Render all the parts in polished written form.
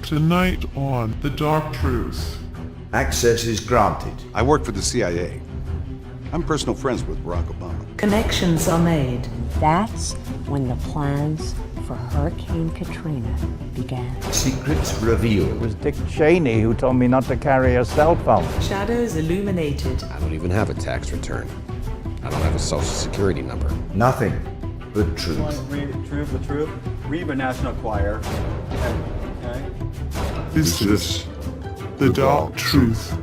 Tonight on The Dark Truth. Access is granted. I work for the CIA. I'm personal friends with Barack Obama. Connections are made. That's when the plans for Hurricane Katrina began. Secrets revealed. It was Dick Cheney who told me not to carry a cell phone. Shadows illuminated. I don't even have a tax return. I don't have a social security number. Nothing but truth. Truth, the truth. Reba National Choir. Okay. This is The Dark Truth.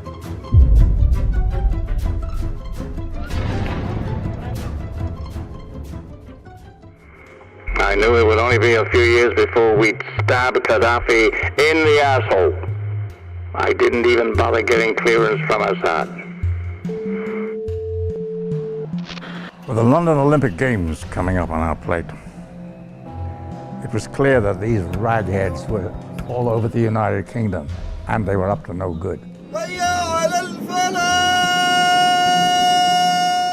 I knew it would only be a few years before we'd stab Gaddafi in the asshole. I didn't even bother getting clearance from Assad. With the London Olympic Games coming up on our plate, it was clear that these ragheads were all over the United Kingdom, and they were up to no good.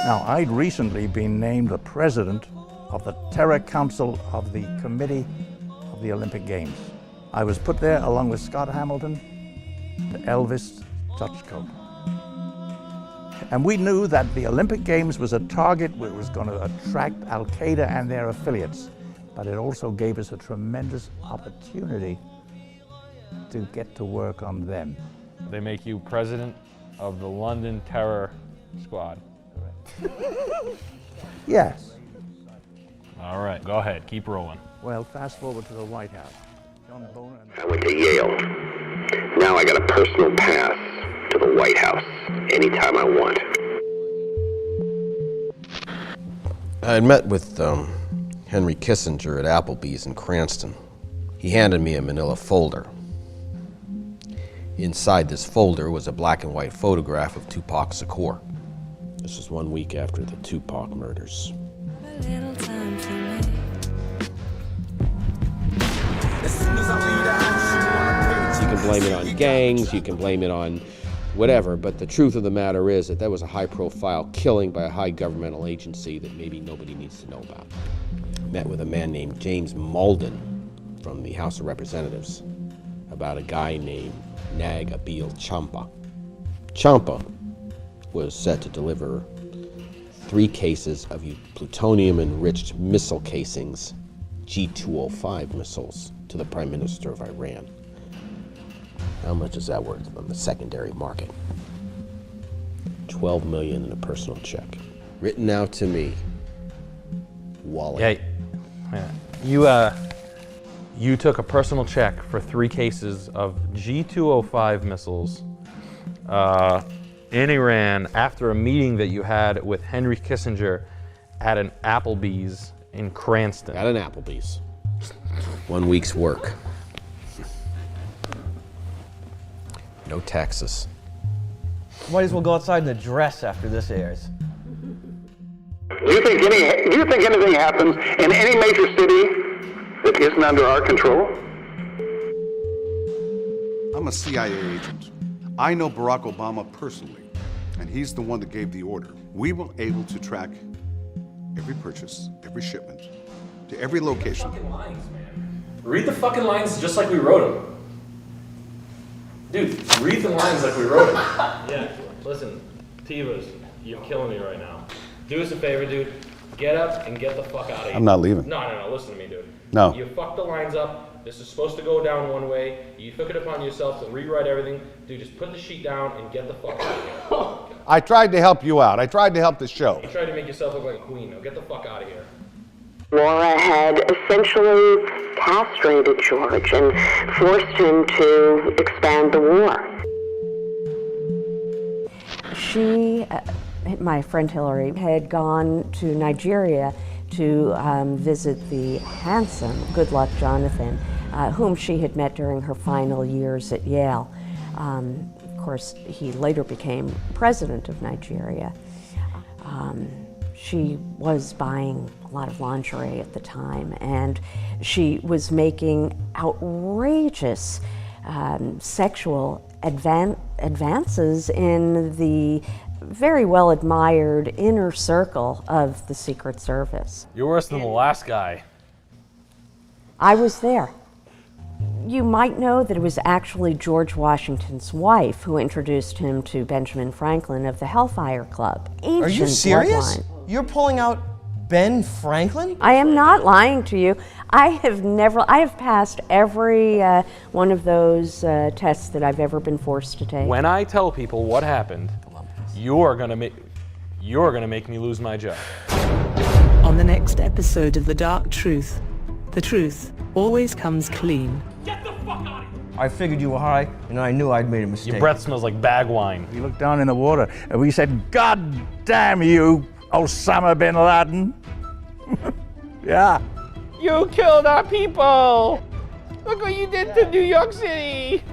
Now, I'd recently been named the president of the Terror Council of the Committee of the Olympic Games. I was put there along with Scott Hamilton and Elvis Touchcoat. And we knew that the Olympic Games was a target which was going to attract Al-Qaeda and their affiliates, but it also gave us a tremendous opportunity to get to work on them. They make you president of the London Terror Squad. Yes. All right, go ahead, keep rolling. Well, fast forward to the White House. John Boner and I went to Yale. Now I got a personal pass to the White House anytime I want. I had met with Henry Kissinger at Applebee's in Cranston. He handed me a manila folder. Inside this folder was a black and white photograph of Tupac Shakur. This was 1 week after the Tupac murders. You can blame it on gangs, you can blame it on whatever, but the truth of the matter is that was a high-profile killing by a high governmental agency that maybe nobody needs to know about. Met with a man named James Malden from the House of Representatives about a guy named Nag Abil Champa. Champa was set to deliver 3 cases of plutonium-enriched missile casings, G205 missiles, to the Prime Minister of Iran. How much is that worth on the secondary market? $12 million in a personal check. Written out to me, Wally. Yeah. You took a personal check for 3 cases of G205 missiles in Iran after a meeting that you had with Henry Kissinger at an Applebee's in Cranston. At an Applebee's. 1 week's work. No taxes. Might as well go outside in a dress after this airs. Do you think anything happens in any major city that isn't under our control? I'm a CIA agent. I know Barack Obama personally, and he's the one that gave the order. We were able to track every purchase, every shipment, to every location. Fucking lines, man. Read the fucking lines just like we wrote them. Dude, read the lines like we wrote them. Yeah, listen, Tivas, you're killing me right now. Do us a favor, dude. Get up and get the fuck out of here. I'm not leaving. No, listen to me, dude. No. You fucked the lines up. This is supposed to go down one way. You took it upon yourself to rewrite everything. Dude, just put the sheet down and get the fuck out of here. I tried to help you out. I tried to help the show. You tried to make yourself look like a queen. Now get the fuck out of here. Laura had essentially castrated George and forced him to expand the war. She, my friend Hillary, had gone to Nigeria to visit the handsome Good Luck Jonathan, whom she had met during her final years at Yale. Of course, he later became president of Nigeria. She was buying a lot of lingerie at the time, and she was making outrageous sexual advances in the very well admired inner circle of the Secret Service. You're worse than the last guy. I was there. You might know that it was actually George Washington's wife who introduced him to Benjamin Franklin of the Hellfire Club. Are you Ancient serious? bloodline. You're pulling out Ben Franklin? I am not lying to you. I have passed every one of those tests that I've ever been forced to take. When I tell people what happened, you're gonna make me lose my job. On the next episode of The Dark Truth, the truth always comes clean. I figured you were high, and I knew I'd made a mistake. Your breath smells like bag wine. We looked down in the water and we said, God damn you, Osama bin Laden. Yeah. You killed our people! Look what you did to New York City!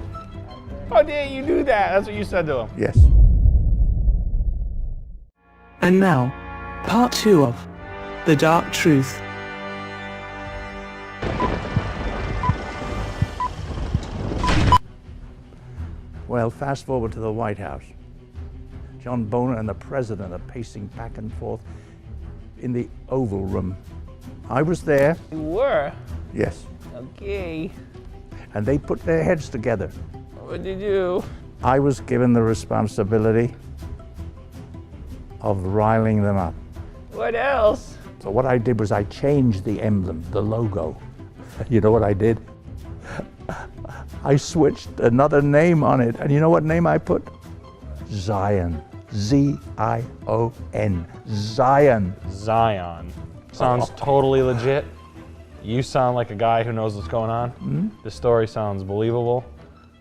How dare you do that? That's what you said to him. Yes. And now, part 2 of The Dark Truth. Well, fast forward to the White House. John Boehner and the president are pacing back and forth in the Oval Room. I was there. You were? Yes. Okay. And they put their heads together. What did you do? I was given the responsibility of riling them up. What else? So what I did was I changed the emblem, the logo. You know what I did? I switched another name on it. And you know what name I put? Zion. Z-I-O-N. Zion. Zion. Sounds totally legit. You sound like a guy who knows what's going on. Mm-hmm. The story sounds believable.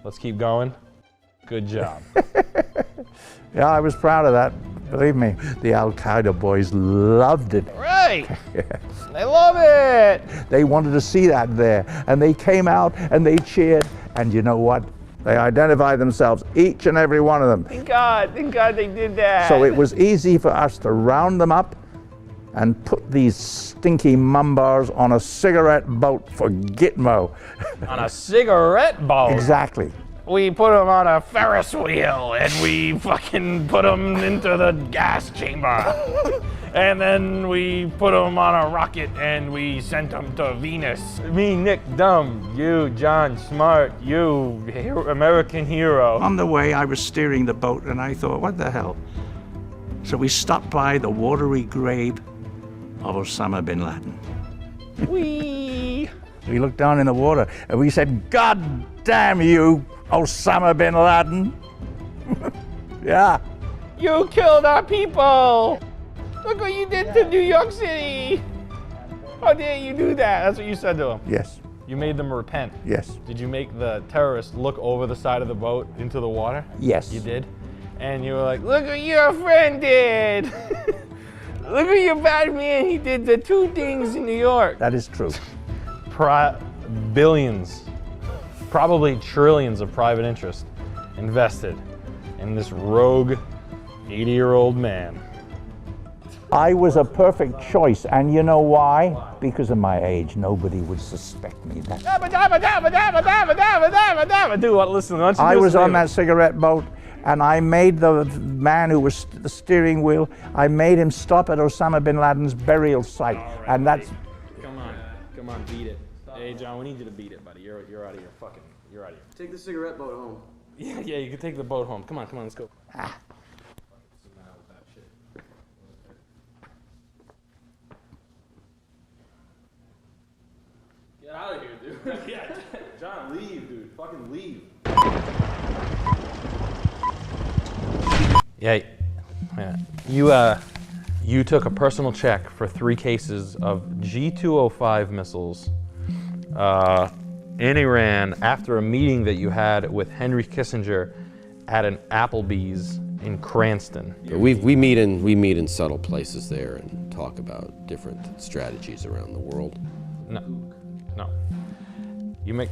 Let's keep going. Good job. Yeah, I was proud of that. Believe me, the Al-Qaeda boys loved it. Right. They love it. They wanted to see that there. And they came out and they cheered. And you know what? They identified themselves, each and every one of them. Thank God they did that. So it was easy for us to round them up and put these stinky mumbars on a cigarette boat for Gitmo. On a cigarette boat? Exactly. We put them on a Ferris wheel and we fucking put them into the gas chamber. And then we put them on a rocket and we sent them to Venus. Me, Nick Dumb, you, John Smart, you, American hero. On the way, I was steering the boat and I thought, what the hell? So we stopped by the watery grave of Osama bin Laden. Whee! We looked down in the water and we said, God damn you, Osama bin Laden. Yeah. You killed our people! Look what you did to New York City! How dare you do that? That's what you said to him. Yes. You made them repent. Yes. Did you make the terrorists look over the side of the boat into the water? Yes. You did? And you were like, look what your friend did! Look what your bad man, he did the 2 things in New York. That is true. Billions, probably trillions of private interest invested in this rogue 80-year-old man. I was a perfect choice, and you know why? Because of my age, nobody would suspect me. Dude, listen, I was on that cigarette boat, and I made the man who was the steering wheel, I made him stop at Osama bin Laden's burial site, and that's... Come on, beat it. Hey, John, we need you to beat it, buddy. You're out of here. You're out of here. Take the cigarette boat home. Yeah, you can take the boat home. Come on, let's go. Get out of here, dude. Yeah, John, leave, dude. Fucking leave. Yeah. You took a personal check for 3 cases of G205 missiles in Iran after a meeting that you had with Henry Kissinger at an Applebee's in Cranston. We meet in subtle places there and talk about different strategies around the world. No.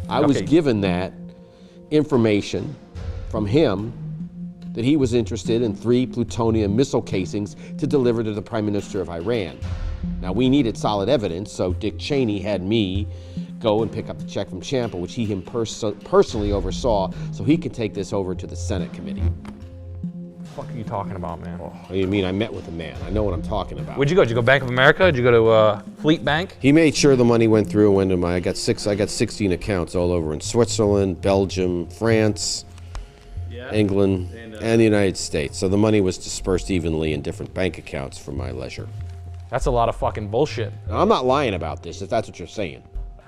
I was given that information from him that he was interested in 3 plutonium missile casings to deliver to the Prime Minister of Iran. Now, we needed solid evidence, so Dick Cheney had me go and pick up the check from Champa, which he personally oversaw, so he could take this over to the Senate committee. What the fuck are you talking about, man? What do you mean I met with a man? I know what I'm talking about. Where'd you go? Did you go Bank of America? Did you go to Fleet Bank? He made sure the money went through and went to I got 16 accounts all over in Switzerland, Belgium, France, England, and the United States. So the money was dispersed evenly in different bank accounts for my leisure. That's a lot of fucking bullshit. Now, I'm not lying about this, if that's what you're saying.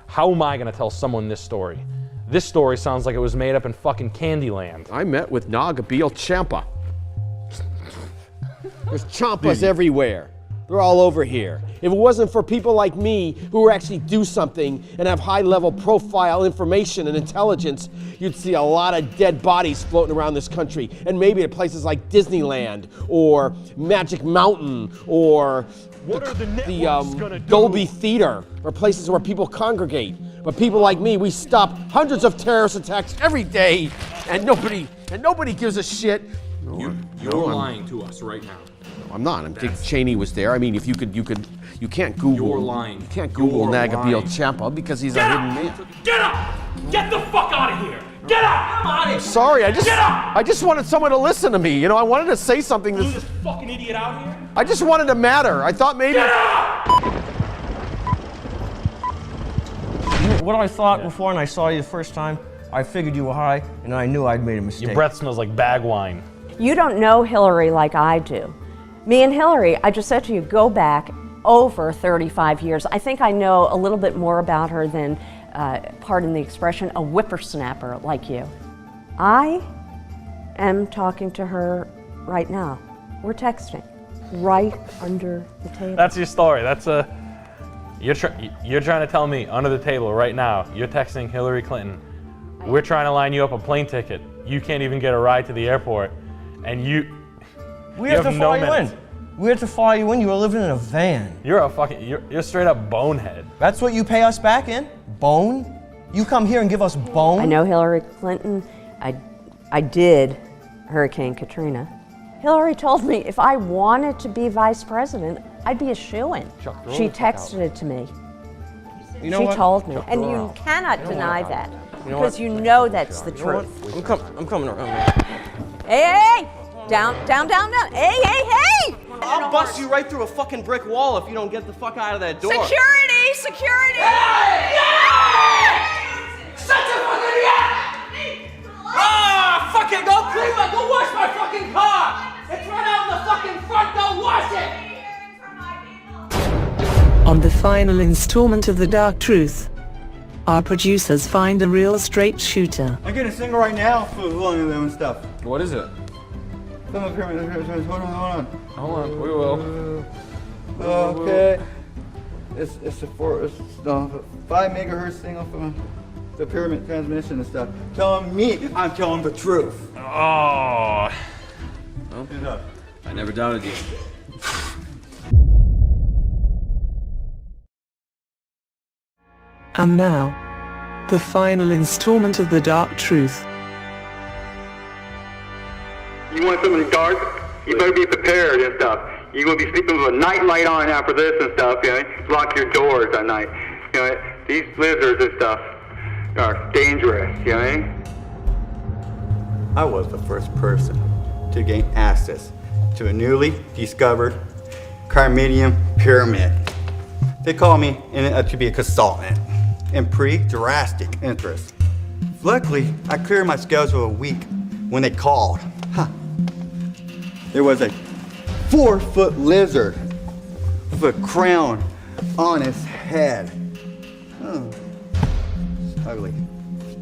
How am I gonna tell someone this story? This story sounds like it was made up in fucking Candyland. I met with Nagabil Champa. There's Champas everywhere. They're all over here. If it wasn't for people like me who actually do something and have high-level profile information and intelligence, you'd see a lot of dead bodies floating around this country, and maybe at places like Disneyland or Magic Mountain or the Dolby Theater, or places where people congregate. But people like me, we stop hundreds of terrorist attacks every day, and nobody gives a shit. You're lying to us right now. No, I'm not. Dick Cheney was there. I mean, if you can't Google. You're lying. You can't Google Nagabil Champa because he's a hidden man. Get up! Get the fuck out of here! Get up! I'm out of here! Sorry, I just wanted someone to listen to me. You know, I wanted to say something. You this fucking idiot out here? I just wanted to matter. I thought maybe. Get up! What I thought before when I saw you the first time, I figured you were high, and I knew I'd made a mistake. Your breath smells like bag wine. You don't know Hillary like I do. Me and Hillary, I just said to you, go back over 35 years. I think I know a little bit more about her than, pardon the expression, a whippersnapper like you. I am talking to her right now. We're texting right under the table. That's your story. That's a. You're trying to tell me under the table right now, you're texting Hillary Clinton. We're trying to line you up a plane ticket. You can't even get a ride to the airport. And we have to fly you in. We have to fly you in. You were living in a van. You're straight up bonehead. That's what you pay us back in? Bone? You come here and give us bone? I know Hillary Clinton. I did Hurricane Katrina. Hillary told me if I wanted to be vice president, I'd be a shoo-in. She texted it to me. You know she told me, and you cannot deny that because you know that's the truth. I'm coming around, man. Hey! Down. Hey! I'll bust you right through a fucking brick wall if you don't get the fuck out of that door. Security! Hey! Shut the fucking ass! Ah, fucking go clean my, go wash my fucking car! It's right out in the fucking front, go wash it! On the final installment of The Dark Truth, our producers find a real straight shooter. I'm getting a single right now for one of them and stuff. What is it? Hold on. Hold on, we will. Okay. It's a 5 megahertz signal from the pyramid transmission and stuff. Telling me I'm telling the truth. Oh. Well, I never doubted you. And now, the final installment of The Dark Truth. You want something dark? You better be prepared and stuff. You're going to be sleeping with a night light on after this and stuff, you know? Lock your doors at night. You know, these blizzards and stuff are dangerous, you know? I was the first person to gain access to a newly discovered Carminium pyramid. They call me to be a consultant in pre-Jurassic interest. Luckily, I cleared my schedule a week when they called. There was a 4-foot lizard with a crown on his head. Oh, ugly.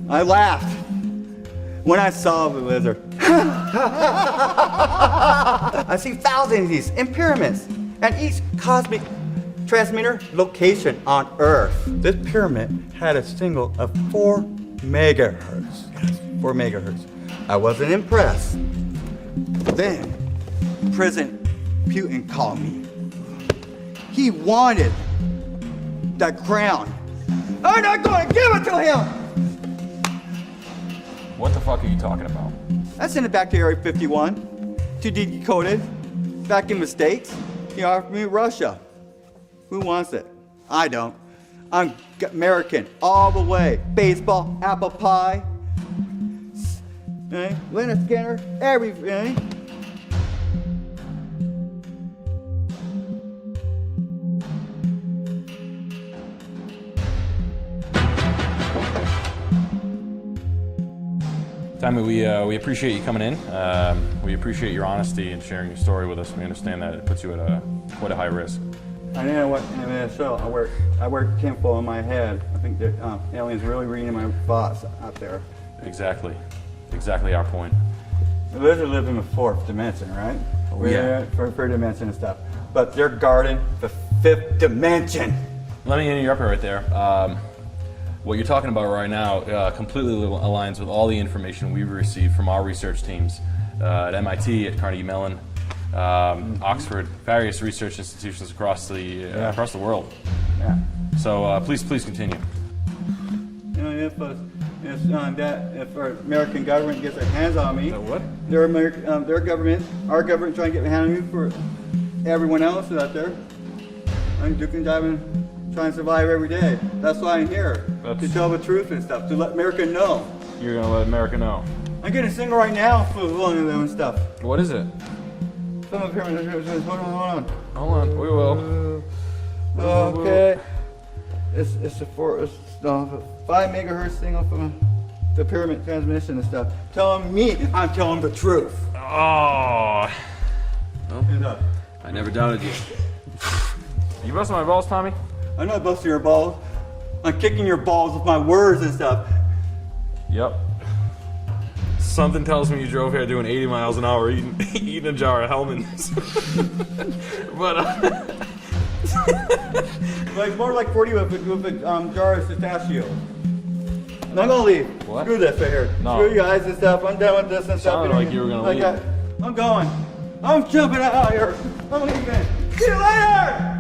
I laughed when I saw the lizard. I see thousands of these in pyramids, and each cosmic transmitter location on Earth. This pyramid had a signal of 4 megahertz. 4 megahertz. I wasn't impressed. Then, President Putin called me. He wanted that crown. I'm not going to give it to him! What the fuck are you talking about? I sent it back to Area 51 to decode it. Back in the States, he offered me Russia. Who wants it? I don't. I'm American all the way. Baseball, apple pie, Leonard Skinner, everything. Tommy, we appreciate you coming in. We appreciate your honesty and sharing your story with us. We understand that it puts you at quite a high risk. I know what so I wear tinfoil in my head. I think that aliens really reading my thoughts out there. Exactly our point. The lizard lives in the fourth dimension, right? Oh, yeah. For dimension and stuff. But they're guarding the fifth dimension. Let me interrupt you right there. What you're talking about right now completely aligns with all the information we've received from our research teams at MIT, at Carnegie Mellon, Oxford, various research institutions across the world. Yeah. So please continue. You know, if our American government gets their hands on me, what? Their government, our government, trying to get their hand on me for everyone else out there. I'm duking and diving, trying to survive every day. That's why I'm here, to tell the truth and stuff, to let America know. You're gonna let America know. I'm getting a single right now for one of them and stuff. What is it? Hold on. Hold on, we will. Okay. It's a 5 megahertz signal from the pyramid transmission and stuff. Telling me I'm telling the truth. Oh. Well, I never doubted you. You busting my balls, Tommy? I'm not busting your balls. I'm kicking your balls with my words and stuff. Yep. Something tells me you drove here doing 80 miles an hour eating a jar of Hellmann's. But like more like 40 with a jar of pistachio. I'm not gonna leave. What? Screw this right here. No. Screw you guys and stuff. I'm done with this and stuff. Sounded like you were gonna leave. I'm going. I'm jumping out of here. I'm leaving. See you later.